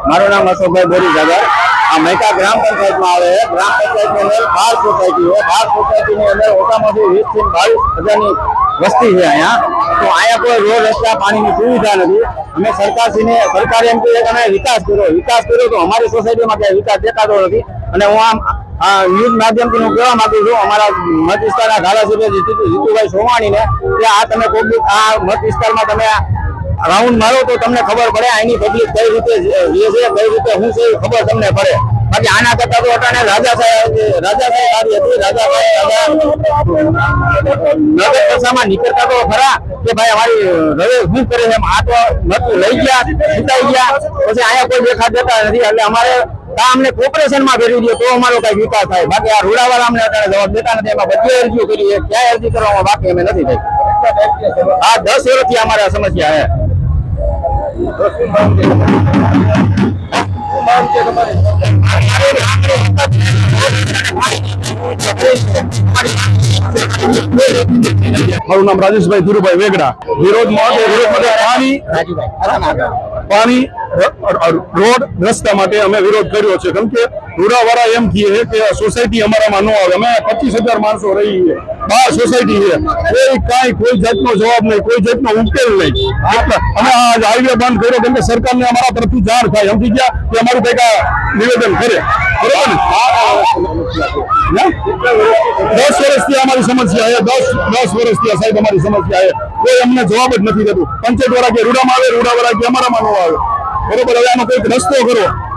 મારું નામ અશોકભાઈ બોરી જાગર। આ મૈકા ગ્રામ પંચાયતમાં આવે છે। ગ્રામ પંચાયતની અંદર 12 સોસાયટી છે। 12 સોસાયટીની અંદર ઓછામાંથી 20 થી 22,000ની વસ્તી છે। અહીંયા કોઈ રોડ રસ્તા પાણીની સુવિધા નથી। અમે સરકારે એમ કહે કે અમે વિકાસ કર્યો તો અમારી સોસાયટીમાં ક્યાંય વિકાસ દેખાતો નથી। અને હું આમ ન્યૂઝ માધ્યમથી હું કહેવા માંગુ છું અમારા મત વિસ્તારના ધારાસભ્ય જીતુભાઈ સોમાણીને કે આ તમે આ મત વિસ્તારમાં તમે રાઉન્ડ મારો તો તમને ખબર પડે આની પબ્લિક કઈ રીતે જે છે કઈ રીતે શું છે ખબર તમને પડે। બાકી આના કરતા તો અટાણે રાજાશાહી સારી હતી। રાજાશાહી નગર કક્ષામાં નીકળતા તો ખરા કે ભાઈ અમારી હવે શું કરે છે। આ તો મત લઈ ગયા જીતાઈ ગયા પછી અહીંયા કોઈ દેખા દેતા નથી। એટલે અમારે અમને કોર્પોરેશનમાં ફેરવી દે તો અમારો કઈ વિકાસ થાય। બાકી આ રૂડાવાળા અમને અત્યારે જવાબ દેતા નથી। એમાં બધી અરજીઓ કરી છે, ક્યાંય અરજી કરવામાં બાકી અમે નથી થઈ। આ 10 વર્ષથી અમારે આ સમસ્યા છે। મારું નામ રાજેશભાઈ ધીરુભાઈ વેગડા। વિરોધ માટે પાણી રોડ રસ્તા માટે અમે વિરોધ કર્યો છે। કેમ કે રૂડાવાળા એમ કહે કે સોસાયટી અમારામાં ન આવે। અમે 25,000 માણસો રહી છે, 12 સોસાયટી છે, કોઈ જાતનો જવાબ નહીં, કોઈ જાતનો ઉકેલ નહીં। અમે આ હાઈવે બંધ કર્યો કેમ કે સરકારને અમારા તરફથી જાણ થાય, સમજી ગયા કે અમારું કઈક નિવેદન કરે, બરોબર ને? 10 વર્ષથી અમારી સમસ્યા છે, 10 વર્ષથી સાહેબ અમારી સમસ્યા છે, કોઈ અમને જવાબ જ નથી દેતું। પંચાયત વાળા કે રૂડામાં આવે, રૂડાવાળા કે અમારામાં ન આવે, બરોબર? હવે આનો કોઈક રસ્તો કરો।